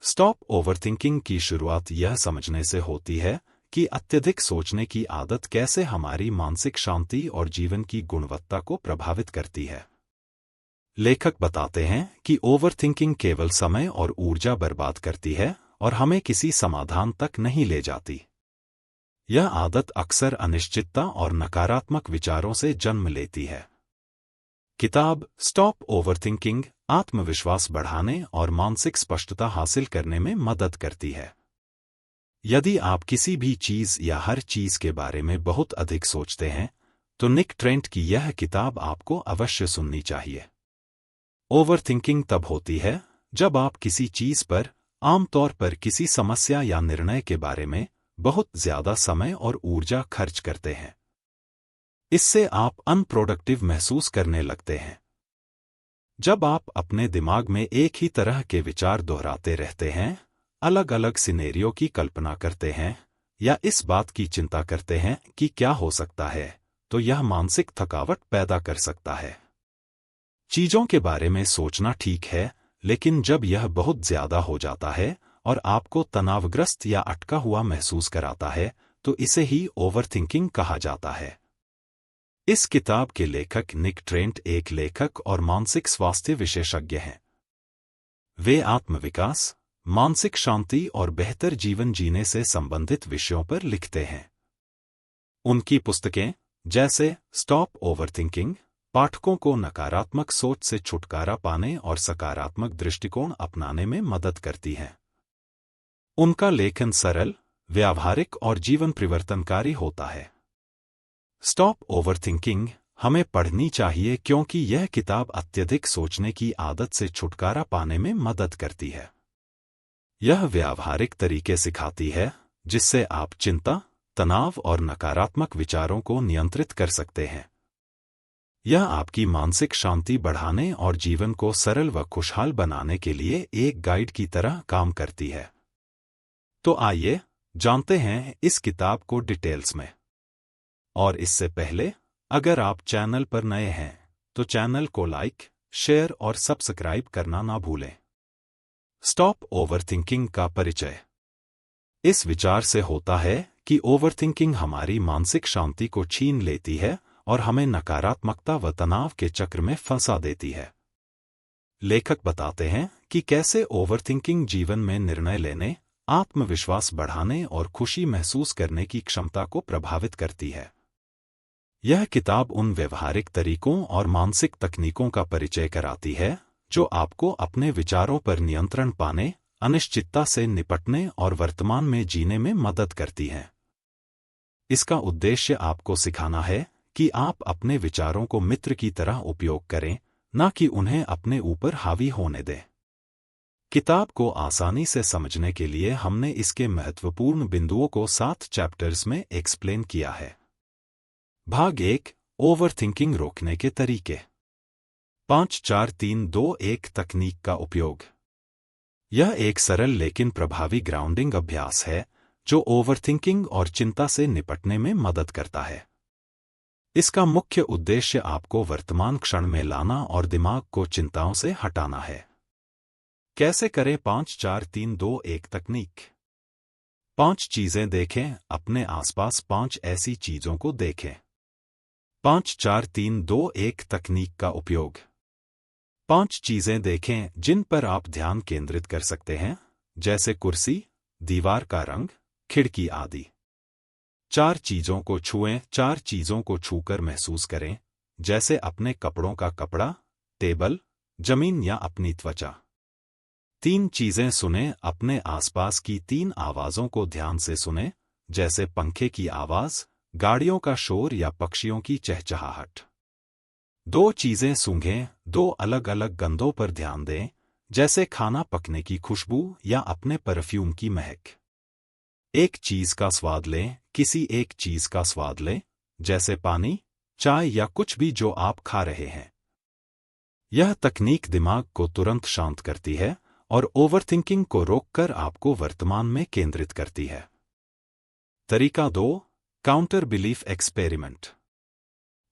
Stop overthinking की शुरुआत यह समझने से होती है कि अत्यधिक सोचने की आदत कैसे हमारी मानसिक शांति और जीवन की गुणवत्ता को प्रभावित करती है। लेखक बताते हैं कि ओवरथिंकिंग केवल समय और ऊर्जा बर्बाद करती है और हमें किसी समाधान तक नहीं ले जाती। यह आदत अक्सर अनिश्चितता और नकारात्मक विचारों से जन्म लेती है। किताब स्टॉप ओवरथिंकिंग आत्मविश्वास बढ़ाने और मानसिक स्पष्टता हासिल करने में मदद करती है। यदि आप किसी भी चीज या हर चीज के बारे में बहुत अधिक सोचते हैं, तो निक ट्रेंट की यह किताब आपको अवश्य सुननी चाहिए। ओवरथिंकिंग तब होती है जब आप किसी चीज पर, आमतौर पर किसी समस्या या निर्णय के बारे में, बहुत ज्यादा समय और ऊर्जा खर्च करते हैं। इससे आप अनप्रोडक्टिव महसूस करने लगते हैं। जब आप अपने दिमाग में एक ही तरह के विचार दोहराते रहते हैं, अलग अलग सिनेरियो की कल्पना करते हैं या इस बात की चिंता करते हैं कि क्या हो सकता है, तो यह मानसिक थकावट पैदा कर सकता है। चीजों के बारे में सोचना ठीक है, लेकिन जब यह बहुत ज्यादा हो जाता है और आपको तनावग्रस्त या अटका हुआ महसूस कराता है, तो इसे ही ओवरथिंकिंग कहा जाता है। इस किताब के लेखक निक ट्रेंट एक लेखक और मानसिक स्वास्थ्य विशेषज्ञ हैं। वे आत्मविकास, मानसिक शांति और बेहतर जीवन जीने से संबंधित विषयों पर लिखते हैं। उनकी पुस्तकें, जैसे स्टॉप ओवरथिंकिंग, पाठकों को नकारात्मक सोच से छुटकारा पाने और सकारात्मक दृष्टिकोण अपनाने में मदद करती हैं। उनका लेखन सरल, व्यावहारिक और जीवन परिवर्तनकारी होता है। स्टॉप ओवरथिंकिंग हमें पढ़नी चाहिए क्योंकि यह किताब अत्यधिक सोचने की आदत से छुटकारा पाने में मदद करती है। यह व्यावहारिक तरीके सिखाती है जिससे आप चिंता, तनाव और नकारात्मक विचारों को नियंत्रित कर सकते हैं। यह आपकी मानसिक शांति बढ़ाने और जीवन को सरल व खुशहाल बनाने के लिए एक गाइड की तरह काम करती है। तो आइए जानते हैं इस किताब को डिटेल्स में। और इससे पहले, अगर आप चैनल पर नए हैं, तो चैनल को लाइक, शेयर और सब्सक्राइब करना ना भूलें। स्टॉप ओवरथिंकिंग का परिचय। इस विचार से होता है कि ओवरथिंकिंग हमारी मानसिक शांति को छीन लेती है और हमें नकारात्मकता व तनाव के चक्र में फंसा देती है। लेखक बताते हैं कि कैसे ओवरथिंकिंग जीवन में निर्णय लेने, आत्मविश्वास बढ़ाने और खुशी महसूस करने की क्षमता को प्रभावित करती है। यह किताब उन व्यवहारिक तरीकों और मानसिक तकनीकों का परिचय कराती है जो आपको अपने विचारों पर नियंत्रण पाने, अनिश्चितता से निपटने और वर्तमान में जीने में मदद करती हैं। इसका उद्देश्य आपको सिखाना है कि आप अपने विचारों को मित्र की तरह उपयोग करें, न कि उन्हें अपने ऊपर हावी होने दें। किताब को आसानी से समझने के लिए हमने इसके महत्वपूर्ण बिंदुओं को 7 चैप्टर्स में एक्सप्लेन किया है। भाग 1, ओवरथिंकिंग रोकने के तरीके। 5-4-3-2-1 तकनीक का उपयोग। यह एक सरल लेकिन प्रभावी ग्राउंडिंग अभ्यास है जो ओवरथिंकिंग और चिंता से निपटने में मदद करता है। इसका मुख्य उद्देश्य आपको वर्तमान क्षण में लाना और दिमाग को चिंताओं से हटाना है। कैसे करें 5-4-3-2-1 तकनीक। 5 चीजें देखें, अपने आसपास 5 ऐसी चीजों को देखें। 5-4-3-2-1 तकनीक का उपयोग। 5 चीजें देखें जिन पर आप ध्यान केंद्रित कर सकते हैं, जैसे कुर्सी, दीवार का रंग, खिड़की आदि। 4 चीजों को छुएं, 4 चीजों को छूकर महसूस करें, जैसे अपने कपड़ों का कपड़ा, टेबल, जमीन या अपनी त्वचा। 3 चीजें सुनें, अपने आसपास की 3 आवाजों को ध्यान से सुनें, जैसे पंखे की आवाज, गाड़ियों का शोर या पक्षियों की चहचहाहट। 2 चीजें सूंघें, 2 अलग अलग गंधों पर ध्यान दें, जैसे खाना पकने की खुशबू या अपने परफ्यूम की महक। 1 चीज का स्वाद लें, किसी एक चीज का स्वाद लें, जैसे पानी, चाय या कुछ भी जो आप खा रहे हैं। यह तकनीक दिमाग को तुरंत शांत करती है और ओवरथिंकिंग को रोककर आपको वर्तमान में केंद्रित करती है। तरीका 2, काउंटर बिलीफ एक्सपेरिमेंट।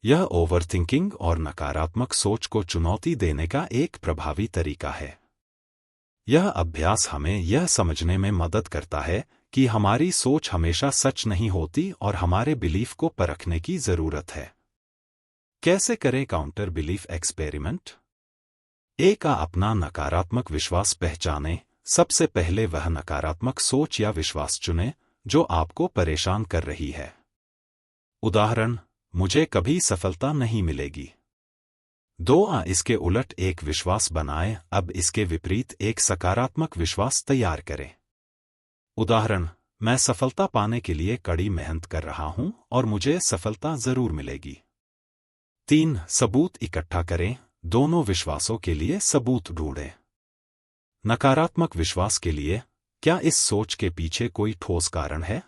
यह ओवरथिंकिंग और नकारात्मक सोच को चुनौती देने का एक प्रभावी तरीका है। यह अभ्यास हमें यह समझने में मदद करता है कि हमारी सोच हमेशा सच नहीं होती और हमारे बिलीफ को परखने की जरूरत है। कैसे करें काउंटर बिलीफ एक्सपेरिमेंट? एक का अपना नकारात्मक विश्वास पहचानें। सबसे पहले वह नकारात्मक सोच या विश्वास चुनें जो आपको परेशान कर रही है। उदाहरण, मुझे कभी सफलता नहीं मिलेगी। 2 इसके उलट एक विश्वास बनाएं। अब इसके विपरीत एक सकारात्मक विश्वास तैयार करें। उदाहरण, मैं सफलता पाने के लिए कड़ी मेहनत कर रहा हूं और मुझे सफलता जरूर मिलेगी। 3 सबूत इकट्ठा करें। दोनों विश्वासों के लिए सबूत ढूंढें। नकारात्मक विश्वास के लिए, क्या इस सोच के पीछे कोई ठोस कारण है?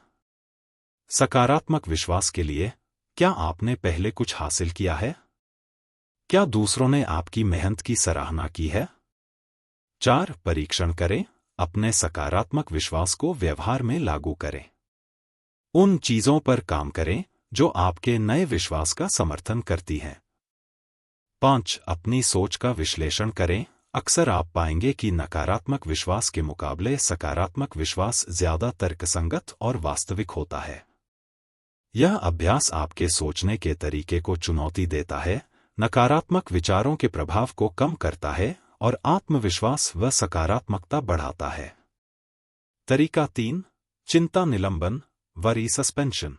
सकारात्मक विश्वास के लिए, क्या आपने पहले कुछ हासिल किया है? क्या दूसरों ने आपकी मेहनत की सराहना की है? 4 परीक्षण करें। अपने सकारात्मक विश्वास को व्यवहार में लागू करें। उन चीजों पर काम करें जो आपके नए विश्वास का समर्थन करती हैं। 5 अपनी सोच का विश्लेषण करें। अक्सर आप पाएंगे कि नकारात्मक विश्वास के मुकाबले सकारात्मक विश्वास ज्यादा तर्कसंगत और वास्तविक होता है। यह अभ्यास आपके सोचने के तरीके को चुनौती देता है, नकारात्मक विचारों के प्रभाव को कम करता है और आत्मविश्वास व सकारात्मकता बढ़ाता है। तरीका 3 चिंता निलंबन, वरी सस्पेंशन।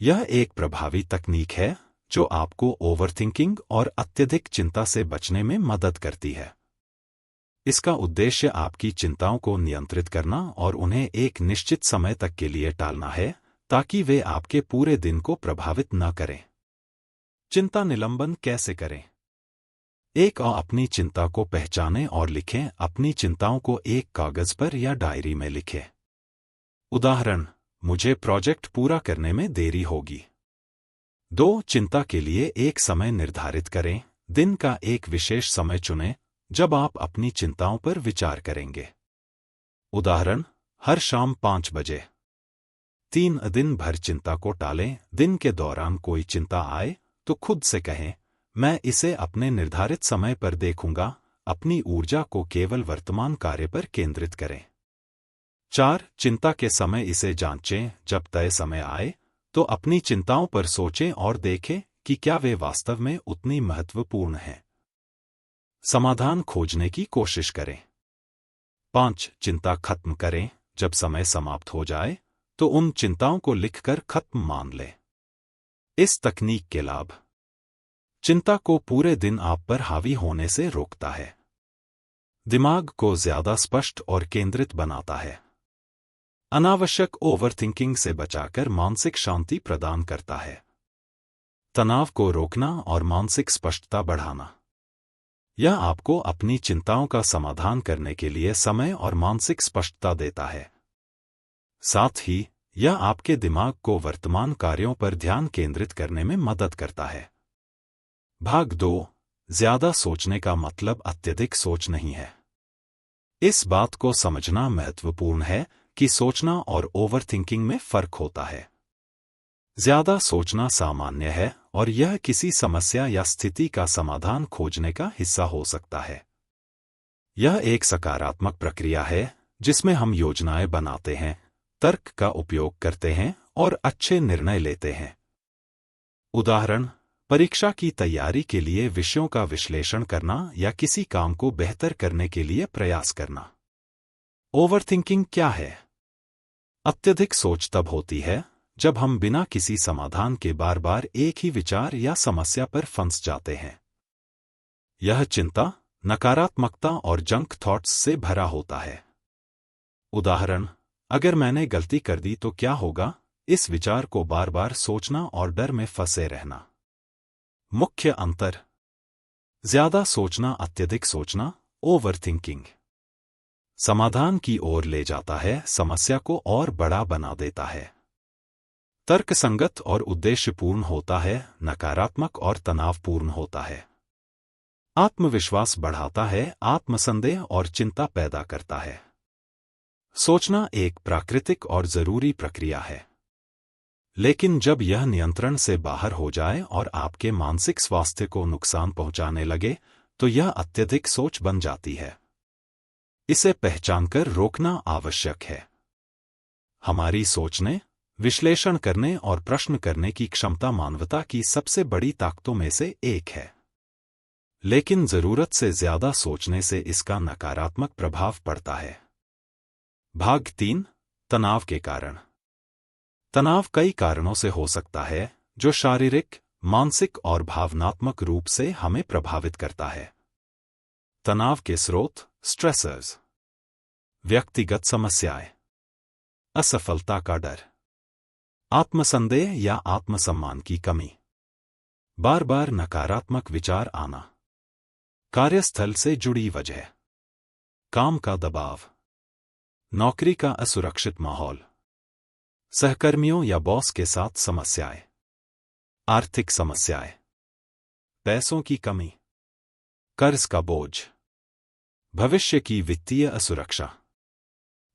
यह एक प्रभावी तकनीक है जो आपको ओवरथिंकिंग और अत्यधिक चिंता से बचने में मदद करती है। इसका उद्देश्य आपकी चिंताओं को नियंत्रित करना और उन्हें एक निश्चित समय तक के लिए टालना है ताकि वे आपके पूरे दिन को प्रभावित न करें। चिंता निलंबन कैसे करें? एक अपनी चिंता को पहचानें और लिखें। अपनी चिंताओं को एक कागज पर या डायरी में लिखें। उदाहरण, मुझे प्रोजेक्ट पूरा करने में देरी होगी। 2 चिंता के लिए एक समय निर्धारित करें। दिन का एक विशेष समय चुनें जब आप अपनी चिंताओं पर विचार करेंगे। उदाहरण, हर शाम 5 बजे। 3 दिन भर चिंता को टालें। दिन के दौरान कोई चिंता आए तो खुद से कहें, मैं इसे अपने निर्धारित समय पर देखूंगा। अपनी ऊर्जा को केवल वर्तमान कार्य पर केंद्रित करें। 4 चिंता के समय इसे जांचें। जब तय समय आए तो अपनी चिंताओं पर सोचें और देखें कि क्या वे वास्तव में उतनी महत्वपूर्ण हैं। समाधान खोजने की कोशिश करें। 5 चिंता खत्म करें। जब समय समाप्त हो जाए तो उन चिंताओं को लिखकर खत्म मान लें। इस तकनीक के लाभ: चिंता को पूरे दिन आप पर हावी होने से रोकता है। दिमाग को ज्यादा स्पष्ट और केंद्रित बनाता है। अनावश्यक ओवरथिंकिंग से बचाकर मानसिक शांति प्रदान करता है। तनाव को रोकना और मानसिक स्पष्टता बढ़ाना। यह आपको अपनी चिंताओं का समाधान करने के लिए समय और मानसिक स्पष्टता देता है। साथ ही यह आपके दिमाग को वर्तमान कार्यों पर ध्यान केंद्रित करने में मदद करता है। भाग 2 ज्यादा सोचने का मतलब अत्यधिक सोच नहीं है। इस बात को समझना महत्वपूर्ण है कि सोचना और ओवरथिंकिंग में फर्क होता है। ज्यादा सोचना सामान्य है और यह किसी समस्या या स्थिति का समाधान खोजने का हिस्सा हो सकता है। यह एक सकारात्मक प्रक्रिया है जिसमें हम योजनाएं बनाते हैं, तर्क का उपयोग करते हैं और अच्छे निर्णय लेते हैं। उदाहरण, परीक्षा की तैयारी के लिए विषयों का विश्लेषण करना या किसी काम को बेहतर करने के लिए प्रयास करना। ओवरथिंकिंग क्या है? अत्यधिक सोच तब होती है जब हम बिना किसी समाधान के बार बार एक ही विचार या समस्या पर फंस जाते हैं। यह चिंता, नकारात्मकता और जंक थॉट्स से भरा होता है। उदाहरण, अगर मैंने गलती कर दी तो क्या होगा? इस विचार को बार बार सोचना और डर में फंसे रहना। मुख्य अंतर: ज्यादा सोचना अत्यधिक सोचना, ओवरथिंकिंग, समाधान की ओर ले जाता है, समस्या को और बड़ा बना देता है। तर्कसंगत और उद्देश्यपूर्ण होता है, नकारात्मक और तनावपूर्ण होता है। आत्मविश्वास बढ़ाता है, आत्मसंदेह और चिंता पैदा करता है। सोचना एक प्राकृतिक और जरूरी प्रक्रिया है, लेकिन जब यह नियंत्रण से बाहर हो जाए और आपके मानसिक स्वास्थ्य को नुकसान पहुंचाने लगे तो यह अत्यधिक सोच बन जाती है। इसे पहचानकर रोकना आवश्यक है। हमारी सोचने, विश्लेषण करने और प्रश्न करने की क्षमता मानवता की सबसे बड़ी ताकतों में से एक है। लेकिन जरूरत से ज्यादा सोचने से इसका नकारात्मक प्रभाव पड़ता है। भाग 3, तनाव के कारण। तनाव कई कारणों से हो सकता है जो शारीरिक, मानसिक और भावनात्मक रूप से हमें प्रभावित करता है। तनाव के स्रोत, स्ट्रेसर्स, व्यक्तिगत समस्याएं, असफलता का डर, आत्मसंदेह या आत्मसम्मान की कमी, बार बार नकारात्मक विचार आना, कार्यस्थल से जुड़ी वजह, काम का दबाव, नौकरी का असुरक्षित माहौल, सहकर्मियों या बॉस के साथ समस्याएं, आर्थिक समस्याएं, पैसों की कमी, कर्ज का बोझ, भविष्य की वित्तीय असुरक्षा,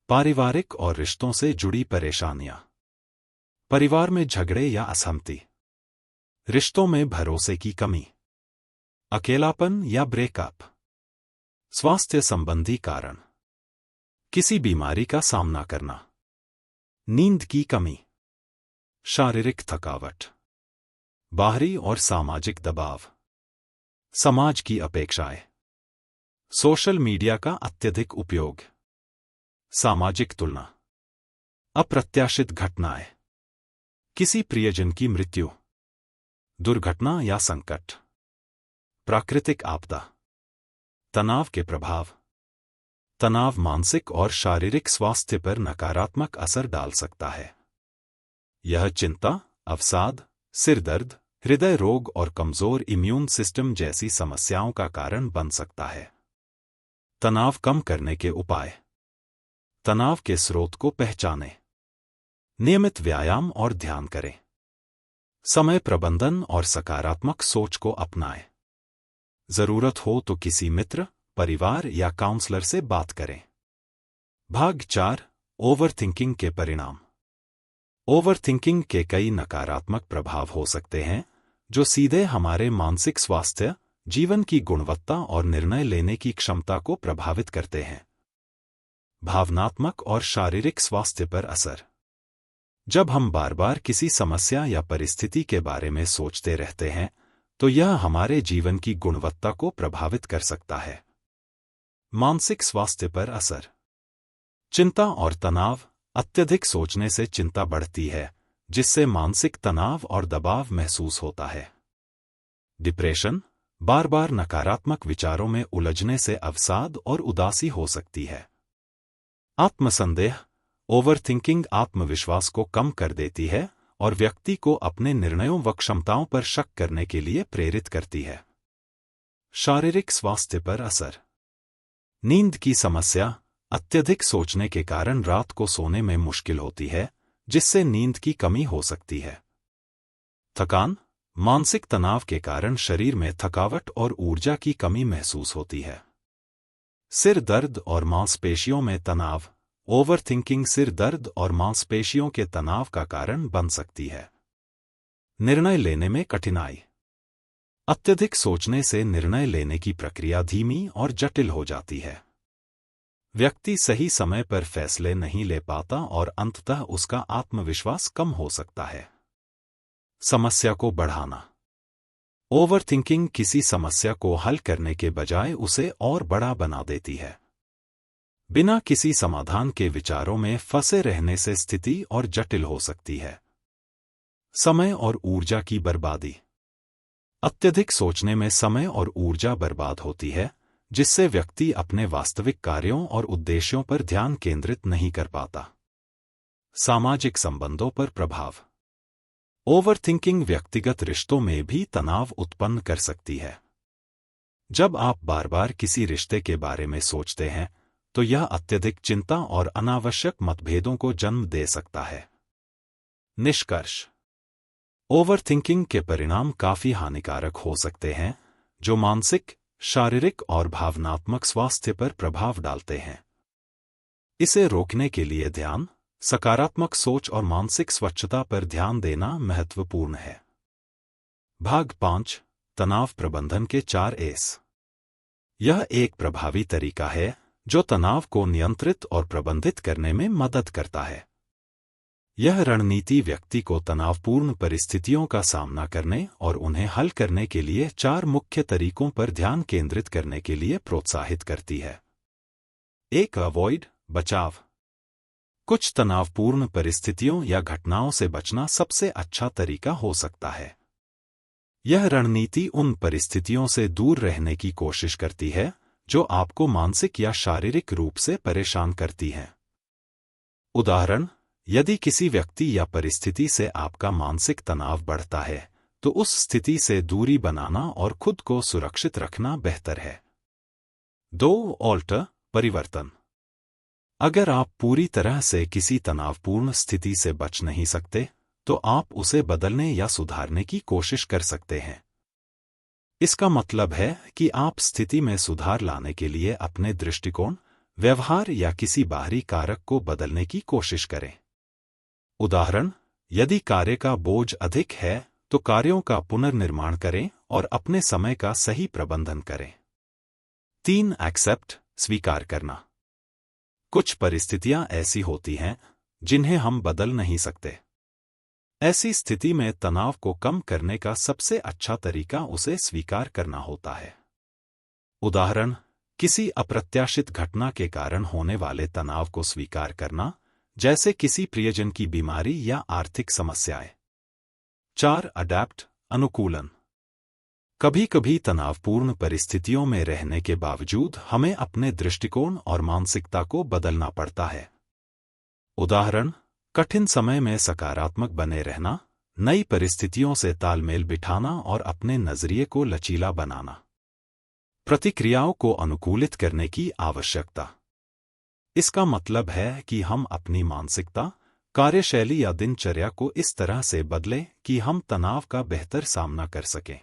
पारिवारिक और रिश्तों से जुड़ी परेशानियां, परिवार में झगड़े या असहमति, रिश्तों में भरोसे की कमी, अकेलापन या ब्रेकअप, स्वास्थ्य संबंधी कारण, किसी बीमारी का सामना करना, नींद की कमी, शारीरिक थकावट, बाहरी और सामाजिक दबाव, समाज की अपेक्षाएं, सोशल मीडिया का अत्यधिक उपयोग, सामाजिक तुलना, अप्रत्याशित घटनाएं, किसी प्रियजन की मृत्यु, दुर्घटना या संकट, प्राकृतिक आपदा। तनाव के प्रभाव। तनाव मानसिक और शारीरिक स्वास्थ्य पर नकारात्मक असर डाल सकता है। यह चिंता, अवसाद, सिरदर्द, हृदय रोग और कमजोर इम्यून सिस्टम जैसी समस्याओं का कारण बन सकता है। तनाव कम करने के उपाय। तनाव के स्रोत को पहचानें। नियमित व्यायाम और ध्यान करें। समय प्रबंधन और सकारात्मक सोच को अपनाएं। जरूरत हो तो किसी मित्र, परिवार या काउंसलर से बात करें। भाग 4, ओवरथिंकिंग के परिणाम। ओवरथिंकिंग के कई नकारात्मक प्रभाव हो सकते हैं जो सीधे हमारे मानसिक स्वास्थ्य, जीवन की गुणवत्ता और निर्णय लेने की क्षमता को प्रभावित करते हैं। भावनात्मक और शारीरिक स्वास्थ्य पर असर। जब हम बार बार किसी समस्या या परिस्थिति के बारे में सोचते रहते हैं तो यह हमारे जीवन की गुणवत्ता को प्रभावित कर सकता है। मानसिक स्वास्थ्य पर असर। चिंता और तनाव। अत्यधिक सोचने से चिंता बढ़ती है, जिससे मानसिक तनाव और दबाव महसूस होता है। डिप्रेशन। बार बार नकारात्मक विचारों में उलझने से अवसाद और उदासी हो सकती है। आत्मसंदेह। ओवरथिंकिंग आत्मविश्वास को कम कर देती है और व्यक्ति को अपने निर्णयों व क्षमताओं पर शक करने के लिए प्रेरित करती है। शारीरिक स्वास्थ्य पर असर। नींद की समस्या। अत्यधिक सोचने के कारण रात को सोने में मुश्किल होती है, जिससे नींद की कमी हो सकती है। थकान। मानसिक तनाव के कारण शरीर में थकावट और ऊर्जा की कमी महसूस होती है। सिर दर्द और मांसपेशियों में तनाव। ओवरथिंकिंग सिर दर्द और मांसपेशियों के तनाव का कारण बन सकती है। निर्णय लेने में कठिनाई। अत्यधिक सोचने से निर्णय लेने की प्रक्रिया धीमी और जटिल हो जाती है। व्यक्ति सही समय पर फैसले नहीं ले पाता और अंततः उसका आत्मविश्वास कम हो सकता है। समस्या को बढ़ाना। ओवरथिंकिंग किसी समस्या को हल करने के बजाय उसे और बड़ा बना देती है। बिना किसी समाधान के विचारों में फंसे रहने से स्थिति और जटिल हो सकती है। समय और ऊर्जा की बर्बादी। अत्यधिक सोचने में समय और ऊर्जा बर्बाद होती है, जिससे व्यक्ति अपने वास्तविक कार्यों और उद्देश्यों पर ध्यान केंद्रित नहीं कर पाता। सामाजिक संबंधों पर प्रभाव। ओवरथिंकिंग व्यक्तिगत रिश्तों में भी तनाव उत्पन्न कर सकती है। जब आप बार बार किसी रिश्ते के बारे में सोचते हैं तो यह अत्यधिक चिंता और अनावश्यक मतभेदों को जन्म दे सकता है। निष्कर्ष। ओवरथिंकिंग के परिणाम काफी हानिकारक हो सकते हैं, जो मानसिक, शारीरिक और भावनात्मक स्वास्थ्य पर प्रभाव डालते हैं। इसे रोकने के लिए ध्यान, सकारात्मक सोच और मानसिक स्वच्छता पर ध्यान देना महत्वपूर्ण है। भाग 5, तनाव प्रबंधन के 4 एस। यह एक प्रभावी तरीका है जो तनाव को नियंत्रित और प्रबंधित करने में मदद करता है। यह रणनीति व्यक्ति को तनावपूर्ण परिस्थितियों का सामना करने और उन्हें हल करने के लिए 4 मुख्य तरीकों पर ध्यान केंद्रित करने के लिए प्रोत्साहित करती है। 1. अवॉइड, बचाव। कुछ तनावपूर्ण परिस्थितियों या घटनाओं से बचना सबसे अच्छा तरीका हो सकता है। यह रणनीति उन परिस्थितियों से दूर रहने की कोशिश करती है जो आपको मानसिक या शारीरिक रूप से परेशान करती हैं। उदाहरण, यदि किसी व्यक्ति या परिस्थिति से आपका मानसिक तनाव बढ़ता है, तो उस स्थिति से दूरी बनाना और खुद को सुरक्षित रखना बेहतर है। 2. ऑल्टर, परिवर्तन। अगर आप पूरी तरह से किसी तनावपूर्ण स्थिति से बच नहीं सकते, तो आप उसे बदलने या सुधारने की कोशिश कर सकते हैं। इसका मतलब है कि आप स्थिति में सुधार लाने के लिए अपने दृष्टिकोण, व्यवहार या किसी बाहरी कारक को बदलने की कोशिश करें। उदाहरण, यदि कार्य का बोझ अधिक है, तो कार्यों का पुनर्निर्माण करें और अपने समय का सही प्रबंधन करें। 3. एक्सेप्ट, स्वीकार करना। कुछ परिस्थितियां ऐसी होती हैं जिन्हें हम बदल नहीं सकते। ऐसी स्थिति में तनाव को कम करने का सबसे अच्छा तरीका उसे स्वीकार करना होता है। उदाहरण, किसी अप्रत्याशित घटना के कारण होने वाले तनाव को स्वीकार करना, जैसे किसी प्रियजन की बीमारी या आर्थिक समस्याएं। 4. अडैप्ट, अनुकूलन। कभी-कभी तनावपूर्ण परिस्थितियों में रहने के बावजूद हमें अपने दृष्टिकोण और मानसिकता को बदलना पड़ता है। उदाहरण, कठिन समय में सकारात्मक बने रहना, नई परिस्थितियों से तालमेल बिठाना और अपने नजरिए को लचीला बनाना। प्रतिक्रियाओं को अनुकूलित करने की आवश्यकता। इसका मतलब है कि हम अपनी मानसिकता, कार्यशैली या दिनचर्या को इस तरह से बदलें कि हम तनाव का बेहतर सामना कर सकें।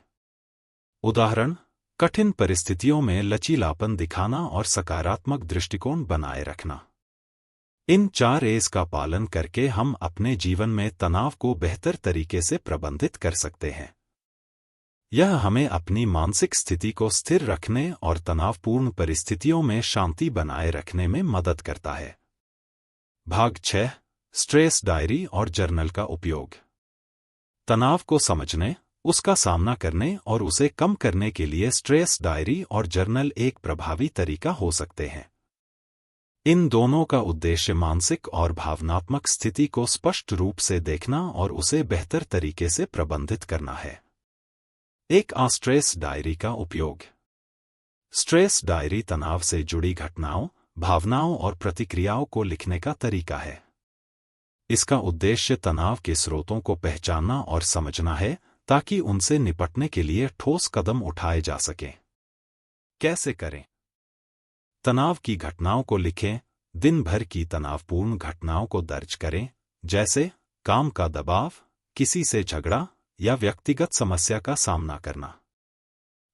उदाहरण, कठिन परिस्थितियों में लचीलापन दिखाना और सकारात्मक दृष्टिकोण बनाए रखना। इन 4 A's का पालन करके हम अपने जीवन में तनाव को बेहतर तरीके से प्रबंधित कर सकते हैं। यह हमें अपनी मानसिक स्थिति को स्थिर रखने और तनावपूर्ण परिस्थितियों में शांति बनाए रखने में मदद करता है। भाग 6. स्ट्रेस डायरी और जर्नल का उपयोग। तनाव को समझने, उसका सामना करने और उसे कम करने के लिए स्ट्रेस डायरी और जर्नल एक प्रभावी तरीका हो सकते हैं। इन दोनों का उद्देश्य मानसिक और भावनात्मक स्थिति को स्पष्ट रूप से देखना और उसे बेहतर तरीके से प्रबंधित करना है। 1. स्ट्रेस डायरी का उपयोग। स्ट्रेस डायरी तनाव से जुड़ी घटनाओं, भावनाओं और प्रतिक्रियाओं को लिखने का तरीका है। इसका उद्देश्य तनाव के स्रोतों को पहचानना और समझना है, ताकि उनसे निपटने के लिए ठोस कदम उठाए जा सकें। कैसे करें? तनाव की घटनाओं को लिखें। दिन भर की तनावपूर्ण घटनाओं को दर्ज करें, जैसे काम का दबाव, किसी से झगड़ा या व्यक्तिगत समस्या का सामना करना।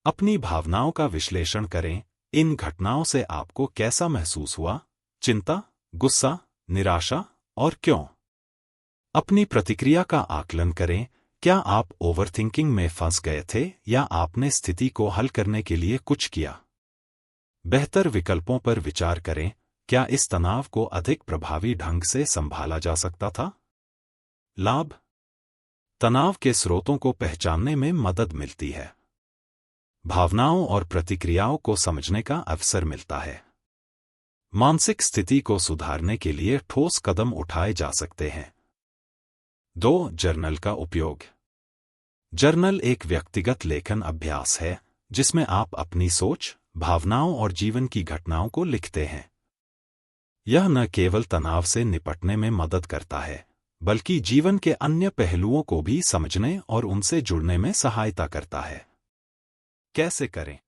अपनी भावनाओं का विश्लेषण करें। इन घटनाओं से आपको कैसा महसूस हुआ? चिंता, गुस्सा, निराशा और क्यों? अपनी प्रतिक्रिया का आकलन करें। क्या आप ओवरथिंकिंग में फंस गए थे या आपने स्थिति को हल करने के लिए कुछ किया? बेहतर विकल्पों पर विचार करें। क्या इस तनाव को अधिक प्रभावी ढंग से संभाला जा सकता था? लाभ: तनाव के स्रोतों को पहचानने में मदद मिलती है। भावनाओं और प्रतिक्रियाओं को समझने का अवसर मिलता है। मानसिक स्थिति को सुधारने के लिए ठोस कदम उठाए जा सकते हैं। 2. जर्नल का उपयोग। जर्नल एक व्यक्तिगत लेखन अभ्यास है जिसमें आप अपनी सोच, भावनाओं और जीवन की घटनाओं को लिखते हैं। यह न केवल तनाव से निपटने में मदद करता है, बल्कि जीवन के अन्य पहलुओं को भी समझने और उनसे जुड़ने में सहायता करता है। कैसे करें?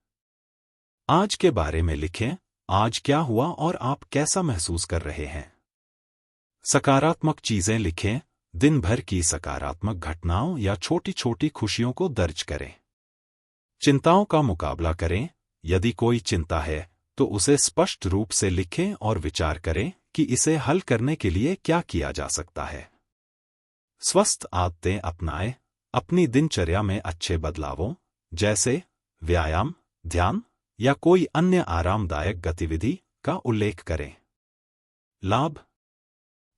आज के बारे में लिखें। आज क्या हुआ और आप कैसा महसूस कर रहे हैं? सकारात्मक चीजें लिखें। दिन भर की सकारात्मक घटनाओं या छोटी छोटी खुशियों को दर्ज करें। चिंताओं का मुकाबला करें। यदि कोई चिंता है, तो उसे स्पष्ट रूप से लिखें और विचार करें कि इसे हल करने के लिए क्या किया जा सकता है। स्वस्थ आदतें अपनाएं। अपनी दिनचर्या में अच्छे बदलावों, जैसे व्यायाम, ध्यान या कोई अन्य आरामदायक गतिविधि, का उल्लेख करें। लाभ: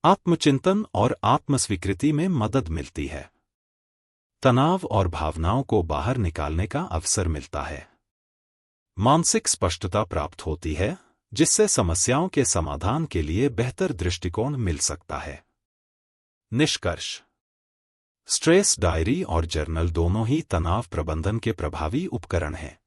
आत्मचिंतन और आत्मस्वीकृति में मदद मिलती है। तनाव और भावनाओं को बाहर निकालने का अवसर मिलता है। मानसिक स्पष्टता प्राप्त होती है, जिससे समस्याओं के समाधान के लिए बेहतर दृष्टिकोण मिल सकता है। निष्कर्ष: स्ट्रेस डायरी और जर्नल दोनों ही तनाव प्रबंधन के प्रभावी उपकरण हैं।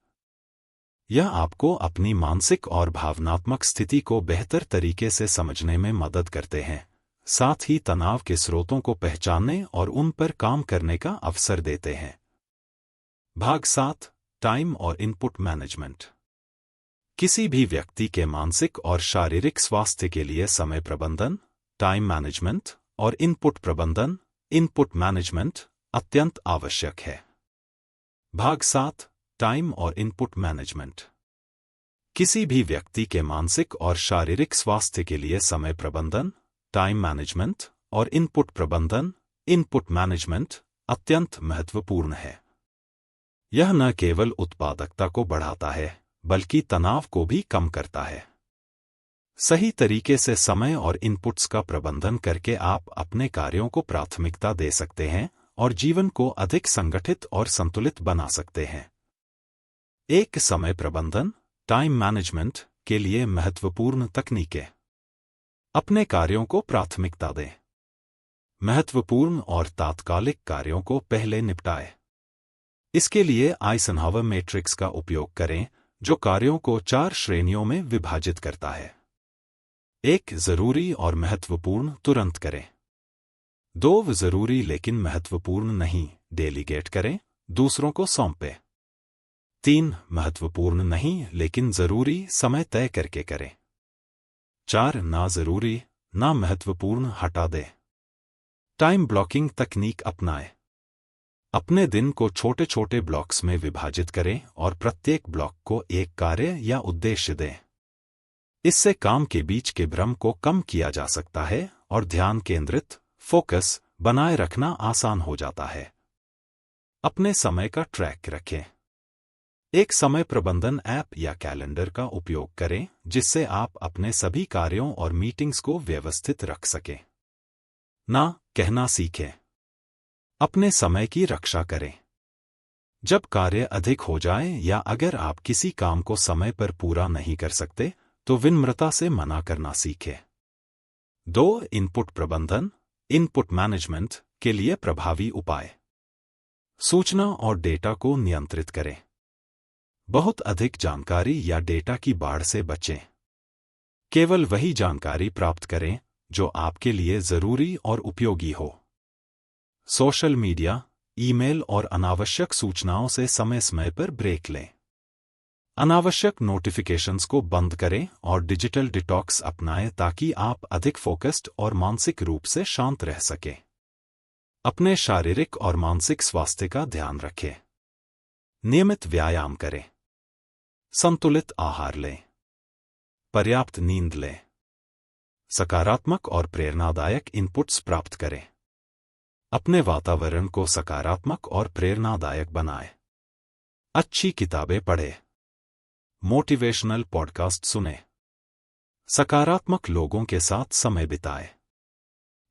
यह आपको अपनी मानसिक और भावनात्मक स्थिति को बेहतर तरीके से समझने में मदद करते हैं, साथ ही तनाव के स्रोतों को पहचानने और उन पर काम करने का अवसर देते हैं। भाग 7: टाइम और इनपुट मैनेजमेंट। किसी भी व्यक्ति के मानसिक और शारीरिक स्वास्थ्य के लिए समय प्रबंधन, टाइम मैनेजमेंट और इनपुट प्रबंधन, इनपुट मैनेजमेंट अत्यंत आवश्यक है। भाग 7: टाइम और इनपुट मैनेजमेंट। किसी भी व्यक्ति के मानसिक और शारीरिक स्वास्थ्य के लिए समय प्रबंधन, टाइम मैनेजमेंट और इनपुट प्रबंधन, इनपुट मैनेजमेंट अत्यंत महत्वपूर्ण है। यह न केवल उत्पादकता को बढ़ाता है, बल्कि तनाव को भी कम करता है। सही तरीके से समय और इनपुट्स का प्रबंधन करके आप अपने कार्यों को प्राथमिकता दे सकते हैं और जीवन को अधिक संगठित और संतुलित बना सकते हैं। एक समय प्रबंधन, टाइम मैनेजमेंट के लिए महत्वपूर्ण तकनीकें। अपने कार्यों को प्राथमिकता दें। महत्वपूर्ण और तात्कालिक कार्यों को पहले निपटाएं। इसके लिए आइजनहावर मैट्रिक्स का उपयोग करें, जो कार्यों को 4 श्रेणियों में विभाजित करता है। 1. जरूरी और महत्वपूर्ण तुरंत करें। 2. जरूरी लेकिन महत्वपूर्ण नहीं, डेलीगेट करें, दूसरों को सौंपें। 3. महत्वपूर्ण नहीं लेकिन जरूरी, समय तय करके करें। 4. ना जरूरी, ना महत्वपूर्ण, हटा दें। टाइम ब्लॉकिंग तकनीक अपनाएं। अपने दिन को छोटे छोटे ब्लॉक्स में विभाजित करें और प्रत्येक ब्लॉक को एक कार्य या उद्देश्य दें। इससे काम के बीच के भ्रम को कम किया जा सकता है और ध्यान केंद्रित, फोकस बनाए रखना आसान हो जाता है। अपने समय का ट्रैक रखें। एक समय प्रबंधन ऐप या कैलेंडर का उपयोग करें, जिससे आप अपने सभी कार्यों और मीटिंग्स को व्यवस्थित रख सकें। ना कहना सीखें। अपने समय की रक्षा करें। जब कार्य अधिक हो जाए या अगर आप किसी काम को समय पर पूरा नहीं कर सकते, तो विनम्रता से मना करना सीखें। 2. इनपुट प्रबंधन, इनपुट मैनेजमेंट के लिए प्रभावी उपाय। सूचना और डेटा को नियंत्रित करें। बहुत अधिक जानकारी या डेटा की बाढ़ से बचें। केवल वही जानकारी प्राप्त करें जो आपके लिए जरूरी और उपयोगी हो। सोशल मीडिया, ईमेल और अनावश्यक सूचनाओं से समय समय पर ब्रेक लें। अनावश्यक नोटिफिकेशंस को बंद करें और डिजिटल डिटॉक्स अपनाएं ताकि आप अधिक फोकस्ड और मानसिक रूप से शांत रह सकें। अपने शारीरिक और मानसिक स्वास्थ्य का ध्यान रखें। नियमित व्यायाम करें। संतुलित आहार लें। पर्याप्त नींद लें। सकारात्मक और प्रेरणादायक इनपुट्स प्राप्त करें। अपने वातावरण को सकारात्मक और प्रेरणादायक बनाएं। अच्छी किताबें पढ़ें। मोटिवेशनल पॉडकास्ट सुनें। सकारात्मक लोगों के साथ समय बिताएं।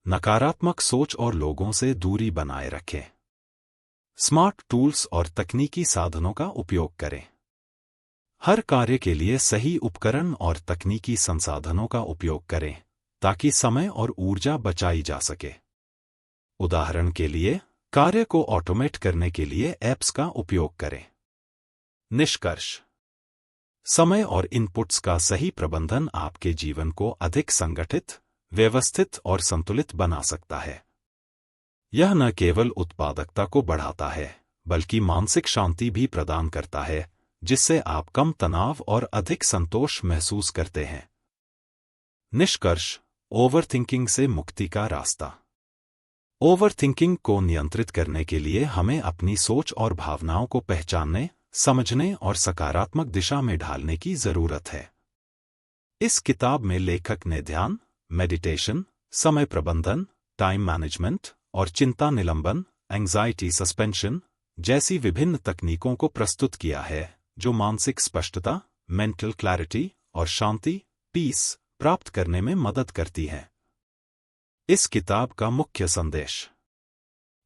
नकारात्मक सोच और लोगों से दूरी बनाए रखें। स्मार्ट टूल्स और तकनीकी साधनों का उपयोग करें। हर कार्य के लिए सही उपकरण और तकनीकी संसाधनों का उपयोग करें, ताकि समय और ऊर्जा बचाई जा सके। उदाहरण के लिए, कार्य को ऑटोमेट करने के लिए ऐप्स का उपयोग करें। निष्कर्ष: समय और इनपुट्स का सही प्रबंधन आपके जीवन को अधिक संगठित, व्यवस्थित और संतुलित बना सकता है। यह न केवल उत्पादकता को बढ़ाता है, बल्कि मानसिक शांति भी प्रदान करता है, जिससे आप कम तनाव और अधिक संतोष महसूस करते हैं। निष्कर्ष: ओवरथिंकिंग से मुक्ति का रास्ता। ओवरथिंकिंग को नियंत्रित करने के लिए हमें अपनी सोच और भावनाओं को पहचानने, समझने और सकारात्मक दिशा में ढालने की जरूरत है। इस किताब में लेखक ने ध्यान, मेडिटेशन, समय प्रबंधन, टाइम मैनेजमेंट और चिंता निलंबन, एंग्जाइटी सस्पेंशन जैसी विभिन्न तकनीकों को प्रस्तुत किया है, जो मानसिक स्पष्टता, मेंटल क्लैरिटी और शांति, पीस प्राप्त करने में मदद करती है। इस किताब का मुख्य संदेश: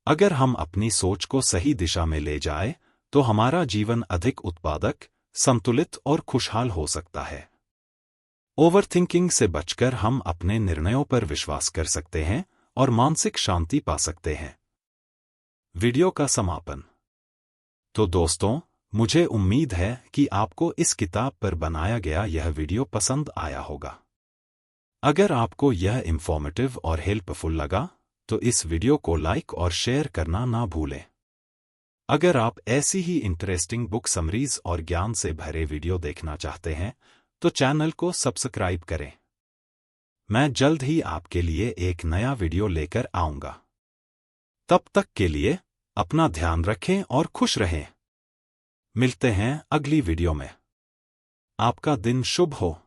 अगर हम अपनी सोच को सही दिशा में ले जाएं, तो हमारा जीवन अधिक उत्पादक, संतुलित और खुशहाल हो सकता है। ओवरथिंकिंग से बचकर हम अपने निर्णयों पर विश्वास कर सकते हैं और मानसिक शांति पा सकते हैं। वीडियो का समापन। तो दोस्तों, मुझे उम्मीद है कि आपको इस किताब पर बनाया गया यह वीडियो पसंद आया होगा। अगर आपको यह इंफॉर्मेटिव और हेल्पफुल लगा, तो इस वीडियो को लाइक और शेयर करना ना भूलें। अगर आप ऐसी ही इंटरेस्टिंग बुक समरीज और ज्ञान से भरे वीडियो देखना चाहते हैं, तो चैनल को सब्सक्राइब करें। मैं जल्द ही आपके लिए एक नया वीडियो लेकर आऊंगा। तब तक के लिए अपना ध्यान रखें और खुश रहें। मिलते हैं अगली वीडियो में। आपका दिन शुभ हो।